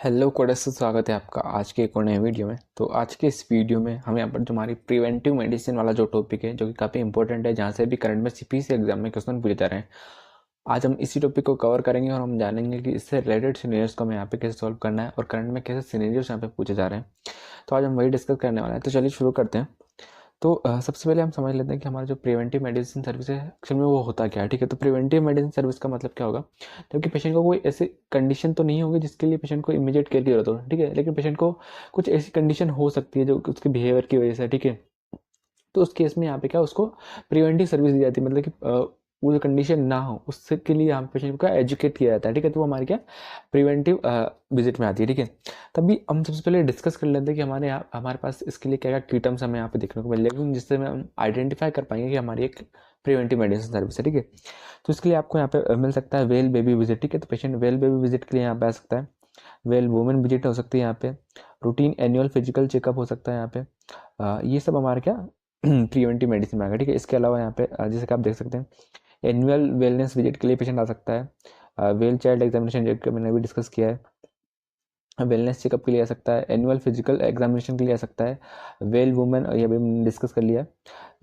Hello codes, स्वागत है आपका आज के एक और नए वीडियो में। तो आज के इस वीडियो में हम यहाँ पर जो हमारी प्रिवेंटिव मेडिसिन वाला जो टॉपिक है, जो कि काफ़ी इंपॉर्टेंट है, जहाँ से भी करंट में सीपीसी एग्जाम में क्वेश्चन पूछे जा रहे हैं, आज हम इसी टॉपिक को कवर करेंगे और हम जानेंगे कि इससे रिलेटेड सिनेरियोस को हमें यहाँ पे कैसे सॉल्व करना है और करंट में कैसे सिनेरियोस यहाँ पे पूछे जा रहे हैं। तो आज हम वही डिस्कस करने वाले हैं। तो चलिए शुरू करते हैं। तो सबसे पहले हम समझ लेते हैं कि हमारा जो प्रिवेंटिव मेडिसिन सर्विस है एक्चुअल में वो होता क्या है। ठीक है, तो प्रिवेंटिव मेडिसिन सर्विस का मतलब क्या होगा, जबकि पेशेंट को कोई ऐसी कंडीशन तो नहीं होगी जिसके लिए पेशेंट को इमीडिएट केयर की जरूरत हो। ठीक है, लेकिन पेशेंट को कुछ ऐसी कंडीशन हो सकती है जो उसके बिहेवियर की वजह से। ठीक है, तो उस केस में यहाँ पे क्या उसको प्रिवेंटिव सर्विस दी जाती है, मतलब कि वो जो कंडीशन ना हो उससे के लिए हम पेशेंट को एजुकेट किया जाता है। ठीक है, तो वो हमारी क्या प्रिवेंटिव विजिट में आती है। ठीक है, तभी हम सबसे पहले डिस्कस कर लेते हैं कि हमारे पास इसके लिए क्या क्या की टर्म्स हमें यहाँ पे देखने को मिल जाएगी, जिससे हम आइडेंटिफाई कर पाएंगे कि हमारी एक प्रिवेंटिव मेडिसिन सर्विस है। ठीक है, तो इसके लिए आपको यहाँ पे मिल सकता है वेल बेबी विजिट। ठीक है, तो पेशेंट वेल बेबी विजिट के लिए यहाँ पे आ सकता है। वेल वुमेन विजिट हो सकती है यहाँ पे। रूटीन एनुअल फिजिकल चेकअप हो सकता है यहाँ पे। ये सब हमारे क्या प्रिवेंटिव मेडिसिन में आ गया। ठीक है, इसके अलावा यहाँ पे जैसे कि आप देख सकते हैं एनुअल वेलनेस विजिट के लिए पेशेंट आ सकता है। वेल चाइल्ड एग्जामिनेशन जो मैंने अभी डिस्कस किया है, वेलनेस चेकअप के लिए आ सकता है। एनुअल फिजिकल एग्जामिनेशन के लिए आ सकता है। वेल वुमेन ये भी हमने डिस्कस कर लिया,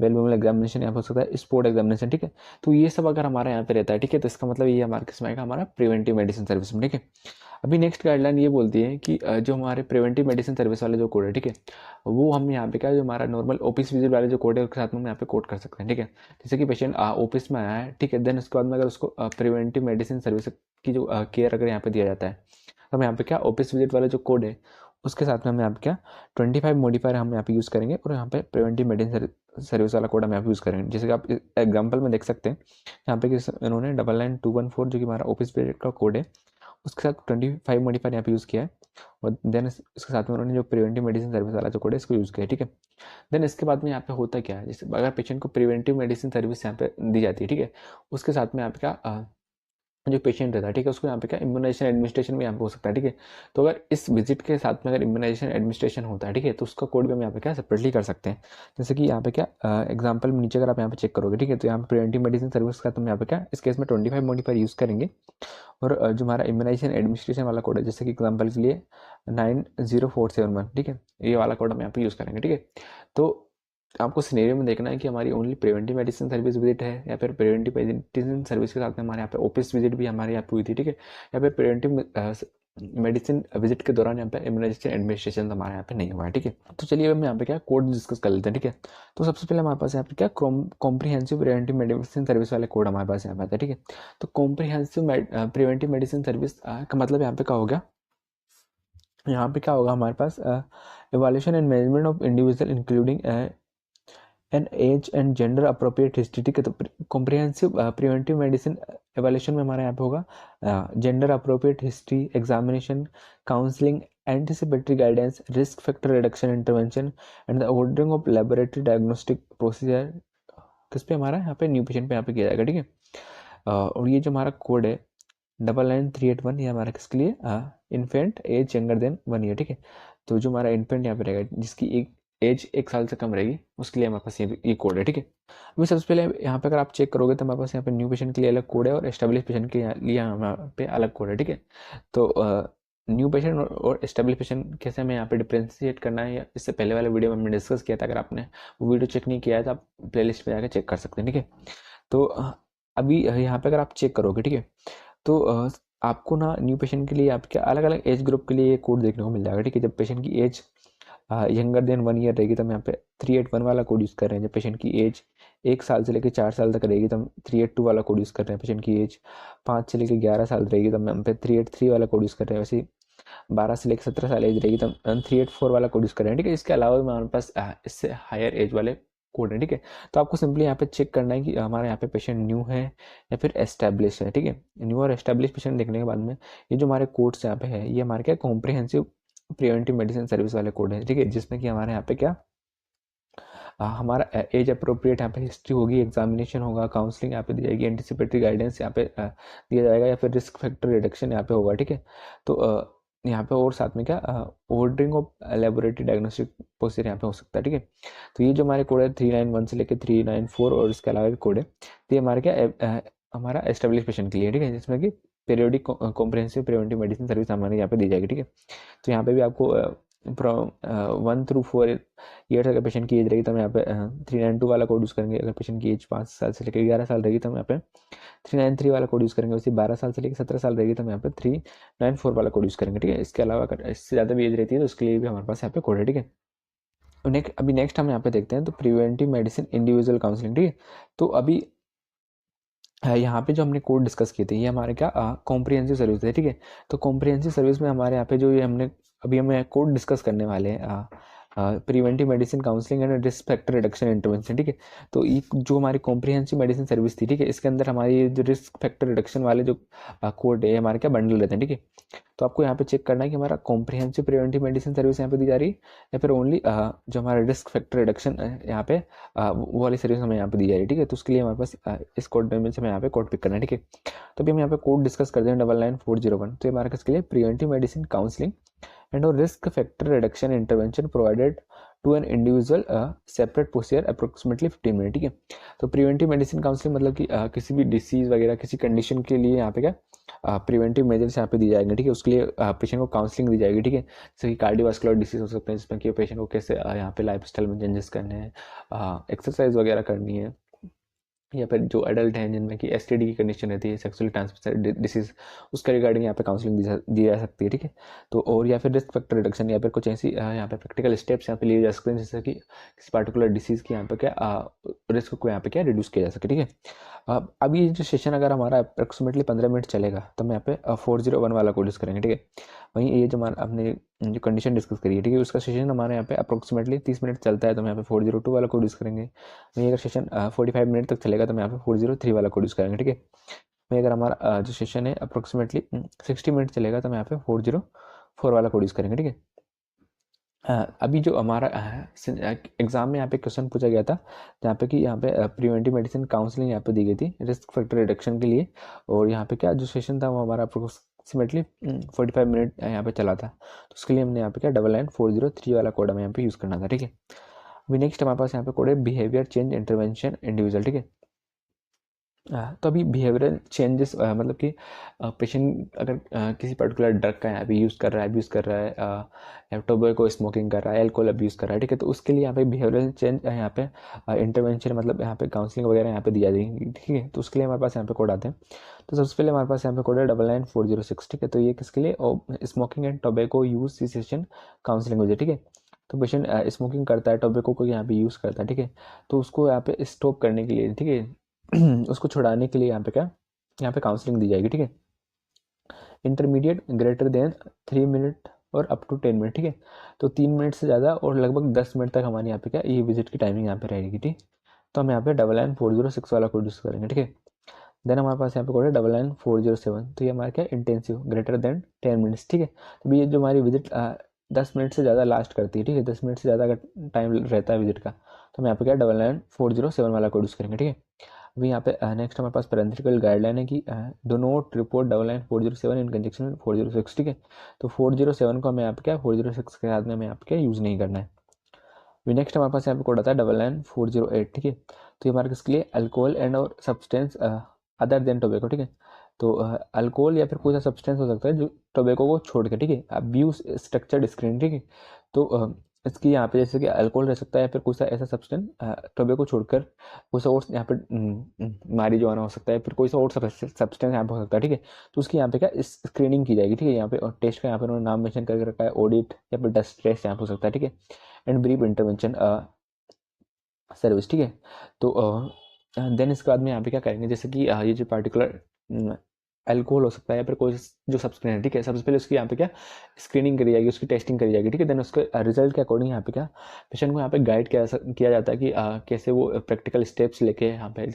वेल वुमेन एग्जामिनेशन यहाँ पे हो सकता है। Sport examination. ठीक है, तो ये सब अगर हमारा यहाँ पे रहता है, ठीक है, तो इसका मतलब ये हमारे किसमें आएगा, हमारा प्रिवेंटिव मेडिसिन सर्विस में। ठीक है, अभी नेक्स्ट गाइडलाइन ये बोलती है कि जो हमारे प्रिवेंटिव मेडिसिन सर्विस वाले जो कोड है, ठीक है, वो हम यहाँ पे क्या जो हमारा नॉर्मल ऑफिस विजिट वाले जो कोड है उसके साथ में हम यहाँ पे कोड कर सकते हैं। ठीक है, जैसे कि पेशेंट ऑफिस में आया है, ठीक है, देन उसके बाद में अगर उसको प्रिवेंटिव मेडिसिन सर्विस की जो केयर अगर यहाँ पे दिया जाता है, तो हम यहाँ पे क्या ऑफिस विजिट वाला जो कोड है उसके साथ में हम यहाँ पे क्या 25 मॉडिफायर हम यहाँ पे यूज़ करेंगे और यहाँ पे प्रिवेंटिव मेडिसिन सर्विस वाला कोड हम यहाँ पे यूज़ करेंगे। जैसे कि आप एग्जाम्पल में देख सकते हैं यहाँ पे कि इन्होंने 99214 जो कि हमारा ऑफिस विजिट का कोड है उसके साथ 25 मॉडिफायर यहाँ पे यूज़ किया है, और देन इसके साथ में उन्होंने जो प्रिवेंटिव मेडिसिन सर्विस वाला जो कोड है इसको यूज़ किया है। ठीक है, देन इसके बाद में यहाँ पे होता क्या है, जैसे अगर पेशेंट को प्रिवेंटिव मेडिसिन सर्विस यहाँ पे दी जाती है, ठीक है, उसके साथ में यहाँ पे क्या जो पेशेंट रहता है, ठीक है, उसको यहाँ पे क्या इम्यूनाइजेशन एडमिनिस्ट्रेशन भी यहाँ पे हो सकता है। ठीक है, तो अगर इस विजिट के साथ में अगर इम्यूनाइजेशन एडमिनिस्ट्रेशन होता है, ठीक है, तो उसका कोड भी हम यहाँ पे क्या सेपरेटली कर सकते हैं। जैसे कि यहाँ पे क्या एग्जाम्पल में नीचे अगर आप यहाँ पे चेक करोगे, ठीक है, तो यहाँ पे प्रिवेंटिव मेडिसिन सर्विस का तो हम यहाँ पे क्या इस केस में 25 मॉडिफायर यूज़ करेंगे, और जो हमारा इम्यूनाइजेशन एडमिनिस्ट्रेशन वाला कोड है, जैसे कि एग्जाम्पल के लिए 90471, ठीक है, ये वाला कोड हम यहाँ पे यूज़ करेंगे। ठीक है, तो आपको सिनेरियो में देखना है कि हमारी only preventive medicine service visit है या फिर प्रिवेंटिव मेडिसिन सर्विस के साथ में हमारे यहाँ पे ऑफिस विजिट भी हमारे यहाँ पे हुई थी। ठीक है, या फिर प्रिवेंटिव मेडिसिन विजिट के दौरान यहाँ पे इम्यूनाइजेशन एडमिनिस्ट्रेशन हमारे यहाँ पे नहीं हुआ है। ठीक है, तो चलिए हम यहाँ पे क्या कोड डिस्कस कर लेते हैं। ठीक है, तो सबसे पहले हमारे पास यहाँ पे क्या कॉम्प्रिहेंसिव प्रिवेंटिव मेडिसिन सर्विस वाले कोड हमारे पास यहाँ पे आता है। ठीक है, तो कॉम्प्रिहेंसिव प्रिवेंटिव मेडिसिन सर्विस का मतलब यहाँ पे क्या हो गया, यहाँ पे क्या होगा हमारे पास evaluation and management of individual including an age and gender appropriate history. ठीक है, तो कॉम्प्रिहेंसिव प्रिवेंटिव मेडिसिन एवैल्यूएशन में हमारे यहाँ पे होगा gender appropriate history, examination, counselling, anticipatory guidance, risk factor reduction intervention and the ordering of laboratory diagnostic procedure. किस पे हमारा यहाँ पे न्यू पेशेंट पे यहाँ पे किया जाएगा। ठीक है, और ये जो हमारा कोड है 99381 ये हमारा किसके लिए infant age younger than 1 year. ठीक है, तो जो हमारा इन्फेंट यहाँ पे रहेगा जिसकी एक एज 1 साल से कम रहेगी उसके लिए हमारे पास ये कोड है। ठीक है, अभी सबसे पहले यहाँ पे अगर आप चेक करोगे तो हमारे पास यहाँ पे न्यू पेशेंट के लिए अलग कोड है और एस्टेब्लिश पेशेंट के लिए यहाँ पे अलग कोड है। ठीक है, तो न्यू पेशेंट और एस्टेब्लिश पेशेंट कैसे हमें यहाँ पे डिफ्रेंशिएट करना है, इससे पहले वाले वीडियो में हमने डिस्कस किया था। अगर आपने वो वीडियो चेक नहीं किया है तो आप प्ले लिस्ट पर जाकर चेक कर सकते हैं। ठीक है, तो अभी यहाँ पे अगर आप चेक करोगे, ठीक है, तो आपको ना न्यू पेशेंट के लिए आपके अलग अलग एज ग्रुप के लिए कोड देखने को मिल जाएगा। ठीक है, जब पेशेंट की एज यंगर देन 1 ईयर रहेगी तो हम यहाँ पे 381 वाला कोड यूज़ कर रहे हैं। जब पेशेंट की एज 1 साल से लेकर 4 साल तक रहेगी तो हम 382 वाला कोड यूज़ कर रहे हैं। पेशेंट की एज 5 से लेकर 11 साल रहेगी तो हम यहाँ पे 383 वाला कोड यूज़ कर रहे हैं। वैसे ही 12 से लेकर 17 साल एज रहेगी तो हम 384 वाला कोड यूज़ कर रहे हैं। ठीक है, इसके अलावा भी हमारे पास इससे हायर एज वाले कोड है। ठीक है, तो आपको सिंपली यहाँ पे चेक करना है कि हमारे यहाँ पे पेशेंट न्यू है या फिर एस्टेब्लिश है। ठीक है, न्यू और एस्टेब्लिश पेशेंट देखने के बाद में ये जो हमारे कोड्स यहाँ पे है ये हमारे क्या कॉम्प्रिहेंसिव प्रिवेंटिव मेडिसिन सर्विस वाले कोड है। ठीक है, जिसमें कि हमारे यहाँ पे क्या हमारा एज अप्रोप्रिएट यहाँ पे हिस्ट्री होगी, एग्जामिनेशन होगा, काउंसलिंग यहाँ पे दी जाएगी, एंटिसिपेटरी गाइडेंस यहाँ पे दिया जाएगा या फिर रिस्क फैक्टर रिडक्शन यहाँ पे होगा। ठीक है, तो यहाँ पे और साथ में क्या ordering of laboratory diagnostic procedure यहाँ पे हो सकता है। ठीक है, तो ये जो हमारे कोड है 391 से लेकर 394 और इसके अलावा भी कोड है, तो ये हमारे क्या हमारा एस्टेब्लिश पेशेंट के लिए। ठीक है, जिसमें कि periodic comprehensive preventive medicine service हमारे यहाँ पे दी जाएगी, ठीक है। तो यहाँ पे भी आपको 1 through 4 ईयर्स अगर पेशेंट की एज रहेगी तो हम यहाँ पे 392 वाला कोड यूज़ करेंगे। अगर पेशेंट की एज 5 साल से लेकर 11 साल रहेगी तो हम यहाँ पे 393 वाला कोड यूज़ करेंगे। उसी 12 साल से लेकर 17 साल रहेगी तो हम यहाँ पे 394 वाला कोड यूज़ करेंगे, ठीक है। इसके अलावा अगर इससे ज़्यादा भी एज रहती है तो उसके लिए भी हमारे पास यहाँ पे कोड है, ठीक है। अभी नेक्स्ट हम यहाँ पे देखते हैं तो प्रिवेंटिव मेडिसिन इंडिविजुअल काउंसलिंग, ठीक है। तो अभी यहाँ पे जो हमने कोड डिस्कस किए थे ये हमारे क्या कॉम्प्रिहेंसिव सर्विस है, ठीक है। तो कॉम्प्रिहेंसिव सर्विस में हमारे यहाँ पे जो ये हमने अभी हम कोड डिस्कस करने वाले हैं preventive medicine counselling and risk factor reduction intervention, ठीक है। तो ये जो हमारी कॉम्प्रिहेंसिव मेडिसिन सर्विस थी, ठीक है, इसके अंदर हमारी जो रिस्क फैक्टर रिडक्शन वाले जो कोड है हमारे क्या बंडल रहते हैं, ठीक है। तो आपको यहाँ पे चेक करना है कि हमारा कॉम्प्रिहेंसिव प्रिवेंटिव मेडिसिन सर्विस यहाँ पे दी जा रही है या फिर ओनली जो हमारा रिस्क फैक्टर रिडक्शन यहाँ पे वो वाली सर्विस हमें यहाँ पे दी जा रही है, ठीक है। तो उसके लिए हमारे पास इस कोड में से हमें यहाँ पे कोड पिक करना है, ठीक है। तो अभी हम यहाँ पे कोड डिस्कस करते हैं 99401। तो ये हमारे किसके लिए preventive medicine counselling and or risk factor reduction intervention provided to an individual separate posture approximately 15 minute, ठीक है। तो प्रिवेंटिव मेडिसिन काउंसलिंग मतलब कि किसी भी डिसीज वगैरह किसी कंडीशन के लिए यहाँ पे क्या प्रिवेंटिव मेजर्स यहाँ पे दी जाएंगे, ठीक है। उसके लिए पेशेंट को काउंसलिंग दी जाएगी, ठीक है। जैसे कि कार्डियोवास्कुलर डिसीज हो सकते हैं जिसमें कि पेशेंट को कैसे यहाँ पे लाइफस्टाइल में चेंजेस करने हैं, एक्सरसाइज वगैरह करनी है, या फिर जो एडल्ट हैं जिनमें कि एसटीडी की कंडीशन रहती है, सेक्सुअली ट्रांसमिटेड डिसीज, उसके रिगार्डिंग यहाँ पे काउंसलिंग दी जा सकती है, ठीक है। तो और या फिर रिस्क फैक्टर रिडक्शन या फिर कुछ ऐसी यहाँ पे प्रैक्टिकल स्टेप्स यहाँ पे लिए जा सकते हैं जैसे कि किसी पर्टिकुलर डिसीज की यहाँ पे क्या रिस्क को यहाँ पे क्या रिड्यूस किया जा सके, ठीक है। अभी जो सेशन अगर हमारा अप्रोक्सीमेटली 15 मिनट चलेगा तो हम यहाँ पे 401 वाला कोड यूज़ करेंगे, ठीक है। वहीं ये जो हमारा अपने जो कंडीशन डिस्कस करी है, ठीक है, उसका सेशन हमारे यहाँ पे अप्रोक्सीमेटली 30 मिनट चलता है तो हम यहाँ पे 402 वाला कोड यूज़ करेंगे। वहीं अगर सेशन 45 मिनट तक चलेगा तो हम यहाँ पे 403 वाला कोड यूज़ करेंगे, ठीक है। वहीं अगर हमारा जो सेशन है अप्रोक्सीमेटली 60 मिनट चलेगा तो हम यहाँ पे 404 वाला कोड यूज़ करेंगे, ठीक है। अभी जो हमारा एग्जाम में यहाँ पे क्वेश्चन पूछा गया था जहाँ पे कि यहाँ पे प्रिवेंटिव मेडिसिन काउंसलिंग यहाँ पे दी गई थी रिस्क फैक्टर रिडक्शन के लिए, और यहाँ पे क्या जो सेशन था वो हमारा अप्रोक्सीमेटली 45 मिनट यहाँ पे चला था। तो उसके लिए हमने यहाँ पे क्या 99403 वाला कोड हमें यहाँ पे यूज़ करना था, ठीक है। अभी नेक्स्ट हमारे पास यहाँ पे कोड है बिहेवियर चेंज इंटरवेंशन इंडिविजुअल, ठीक है। तो अभी बिहेवियरल चेंजेस मतलब कि पेशेंट अगर किसी पर्टिकुलर ड्रग का यहाँ पे यूज़ कर रहा है, अब्यूज़ कर रहा है, या टोबैको स्मोकिंग कर रहा है, अल्कोहल अब्यूज़ कर रहा है, ठीक है। तो उसके लिए यहाँ पे बिहेवियरल चेंज यहाँ पे इंटरवेंशन मतलब यहाँ पे काउंसलिंग वगैरह यहाँ पे दी जाएगी, ठीक है। तो उसके लिए हमारे पास यहाँ पे कोड आते हैं। तो सबसे पहले हमारे पास यहाँ पे कोड है 99406, ठीक है। तो ये किसके लिए smoking and tobacco use cessation counselling हो जाए, ठीक है। तो पेशेंट स्मोकिंग करता है, टोबैको को यहाँ पे यूज़ करता है, ठीक है। तो उसको यहाँ पे स्टॉप करने के लिए, ठीक है, उसको छुड़ाने के लिए यहाँ पे क्या यहाँ पे काउंसलिंग दी जाएगी, ठीक है। इंटरमीडिएट ग्रेटर देन 3 मिनट और अप टू 10 मिनट, ठीक है। तो 3 मिनट से ज़्यादा और लगभग 10 मिनट तक हमारे यहाँ पे क्या ये विजिट की टाइमिंग यहाँ पे रहेगी, ठीक। तो हम यहाँ पे 99406 वाला कोड यूज़ करेंगे, ठीक है। देन हमारे पास यहाँ पे कोड है 99407। तो ये हमारा क्या इंटेंसिव ग्रेटर देन 10 मिनट्स, ठीक है। तो ये जो हमारी विजिट 10 मिनट से ज़्यादा लास्ट करती है, ठीक है, 10 मिनट से ज़्यादा अगर टाइम रहता है विजिट का तो हम यहाँ पे क्या 99407 वाला कोड यूज़ करेंगे, ठीक है। अभी यहाँ पे नेक्स्ट हमारे पास पैरेंथेटिकल गाइडलाइन है कि do not report 99407 in conjunction में 406, ठीक है। तो 407 को हमें यहाँ पे क्या 406 के साथ में हमें यहाँ पे क्या यूज़ नहीं करना है। अभी नेक्स्ट हमारे पास यहाँ पे कोड आता है 99408, ठीक है। तो ये हमारे किसके लिए अल्कोहल एंड और सब्सटेंस अदर देन टोबैको, ठीक है। तो अल्कोहल या फिर कोई सा सब्सटेंस हो सकता है जो टोबैको को छोड़ के, ठीक है। अब्यूज स्ट्रक्चर्ड स्क्रीन, ठीक है। तो इसकी यहाँ पे जैसे कि अल्कोहल रह सकता है या फिर कोई सा ऐसा सब्सटेंस टोबैको छोड़कर कोई सा और यहाँ पे मारिजुआना हो सकता है, फिर कोई सा और सब्सटेंस यहाँ पे हो सकता है, ठीक है। तो उसकी यहाँ पे क्या स्क्रीनिंग की जाएगी, ठीक है। यहाँ पे और टेस्ट का यहाँ पे उन्होंने नाम मेंशन करके रखा है, ऑडिट या फिर डस्ट टेस्ट यहाँ पे हो सकता है, ठीक है। एंड ब्रीफ इंटरवेंशन सर्विस, ठीक है। तो देन इसके बाद में यहाँ पे क्या करेंगे जैसे कि ये जो पार्टिकुलर अल्कोहल हो सकता है या फिर कोई जो सब्सटेंस है, ठीक है। सबसे पहले उसकी यहाँ पे क्या स्क्रीनिंग करी जाएगी, उसकी टेस्टिंग करी जाएगी, ठीक है। देन उसके रिजल्ट के अकॉर्डिंग यहाँ पे क्या पेशेंट को यहाँ पे गाइड किया जाता है कि कैसे वो प्रैक्टिकल स्टेप्स लेके यहाँ पे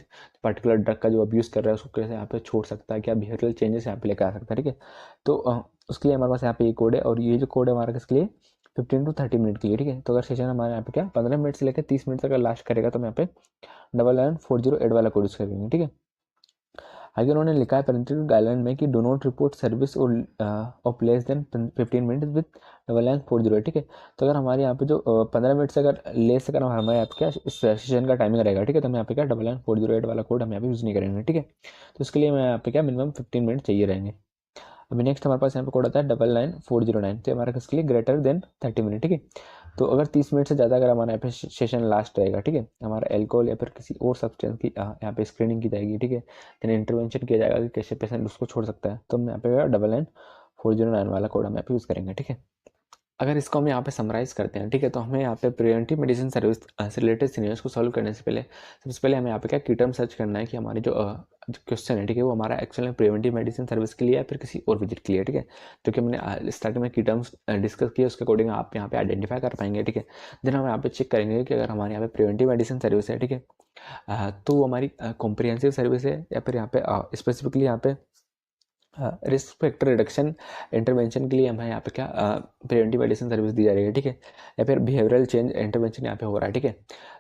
पर्टिकुलर ड्रग का जो अब्यूज़ कर रहा है उसको कैसे यहाँ पे छोड़ सकता है, क्या बिहेवियरल चेंजेस यहाँ पे लेकर आ सकता है, ठीक है। तो उसके लिए हमारे पास यहाँ पे ये कोड है और ये जो कोड है हमारा किसके लिए 15 to 30 मिनट के लिए, ठीक है। तो अगर सेशन हमारे यहाँ पे क्या 15 मिनट से लेकर 30 मिनट तक लास्ट करेगा तो हम यहाँ पे 99408 वाला कोड यूज़ करेंगे, ठीक है। आगे उन्होंने लिखा है पैरेंटल गाइडलाइन में कि do not report service of less than 15 minute with 99408, ठीक है। तो अगर हमारे यहाँ पे जो 15 मिनट से अगर लेस अगर हमारे यहाँ पे क्या इस सेशन का टाइमिंग रहेगा, ठीक है, तो हम यहाँ पे क्या 99408 वाला कोड हम यहाँ पे यूज़ नहीं करेंगे, ठीक है। तो इसके लिए मैं यहाँ पे क्या मिनिमम 15 मिनट चाहिए रहेंगे। अभी नेक्स्ट हमारे पास यहाँ पे कोड आता है 99409, तो हमारा किसके लिए ग्रेटर देन 30 मिनट, ठीक है। तो अगर 30 मिनट से ज़्यादा अगर हमारा यहाँ पे सेशन लास्ट रहेगा, ठीक है, हमारा एल्कोहल या फिर किसी और सब्सटेंस की यहाँ पे स्क्रीनिंग की जाएगी, ठीक है, देन इंटरवेंशन किया जाएगा कि कैसे पेशेंट उसको छोड़ सकता है, तो हम यहाँ पे 99409 वाला कोड हम यहाँ पे यूज़ करेंगे, ठीक है। अगर इसको हम यहाँ पे समराइज करते हैं, ठीक है, तो हमें यहाँ पे प्रिवेंटिव मेडिसिन सर्विस से रिलेटेड सिनेरियोस को सॉल्व करने से पहले सबसे पहले हमें यहाँ पे क्या की टर्म सर्च करना है कि हमारी जो क्वेश्चन है, ठीक है, वो हमारा एक्चुअली प्रिवेंटिव मेडिसिन सर्विस के लिए या फिर किसी और विजिट के लिए, ठीक है। तो कि हमने स्टार्टिंग में की टर्म्स डिस्कस किए, उसके अकॉर्डिंग आप यहाँ पे आइडेंटिफाई कर पाएंगे, ठीक है। देन हम यहाँ पे चेक करेंगे कि अगर हमारे यहाँ पे प्रिवेंटिव मेडिसिन सर्विस है, ठीक है, तो वो हमारी कॉम्प्रिहेंसिव सर्विस है या फिर यहाँ पे स्पेसिफिकली यहाँ पे रिस्क फैक्टर रिडक्शन इंटरवेंशन के लिए हमें यहाँ पे क्या प्रिवेंटिव मेडिसिन सर्विस दी जा रही है, ठीक है, या फिर बिहेवियरल चेंज इंटरवेंशन यहाँ पे हो रहा है, ठीक है।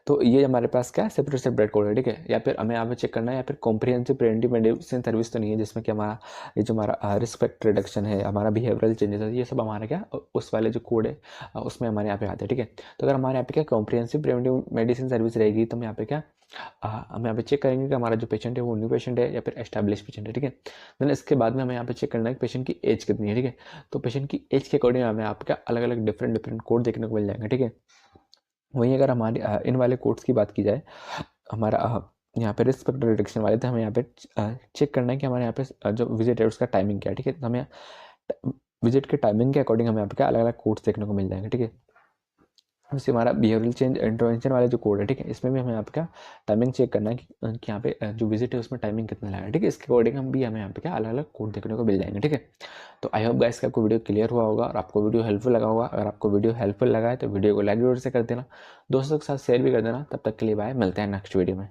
तो ये हमारे पास क्या सेपरेट कोड है, ठीक है, या फिर हमें यहाँ पे चेक करना है या फिर कॉम्प्रिहेंसिव प्रिवेंटिव मेडिसिन सर्विस तो नहीं है जिसमें कि हमारा ये जो हमारा रिस्क फैक्टर रिडक्शन है, हमारा बिहेवियरल चेंजेस है, ये सब हमारा क्या उस वाले जो कोड है उसमें हमारे यहाँ पे आते हैं, ठीक है। तो अगर हमारे यहाँ पे क्या कॉम्प्रिहेंसिव प्रिवेंटिव मेडिसिन सर्विस रहेगी तो हम यहाँ पे क्या हम यहाँ पे चेक करेंगे कि हमारा जो पेशेंट है वो न्यू पेशेंट है या फिर एस्टैब्लिश पेशेंट है, ठीक है। देन इसके बाद में हमें यहाँ पे चेक करना है कि पेशेंट की एज कितनी है, ठीक है। तो पेशेंट की एज के अकॉर्डिंग हमें आपका अलग अलग डिफरेंट कोड देखने को मिल जाएंगे, ठीक है। वहीं अगर हमारे इन वाले कोड्स की बात की जाए, हमारा यहाँ पे रिस्क फैक्टर रिडक्शन वाले थे, हमें यहाँ पे चेक करना है कि हमारे यहाँ पे जो विजिट है उसका टाइमिंग क्या है, ठीक है। तो हमें विजिट के टाइमिंग के अकॉर्डिंग हमें यहाँ पे क्या अलग अलग कोड्स देखने को मिल जाएंगे, ठीक है। जैसे हमारा बिहेवियरल चेंज इंटरवेंशन वाले जो कोड है, ठीक है, इसमें भी हमें आपका टाइमिंग चेक करना है कि यहाँ पे जो विजिट है उसमें टाइमिंग कितना लगा है, ठीक है। इसके अकॉर्डिंग हम भी हमें यहाँ पे क्या अलग अलग कोड देखने को मिल जाएंगे, ठीक है। तो आई होप गाइस कि आपको वीडियो क्लियर हुआ होगा और आपको वीडियो हेल्पफुल लगा होगा। अगर आपको वीडियो हेल्पफुल लगा है तो वीडियो को लाइक जरूर से कर देना, दोस्तों के साथ शेयर भी कर देना। तब तक के लिए बाय, मिलते हैं नेक्स्ट वीडियो में।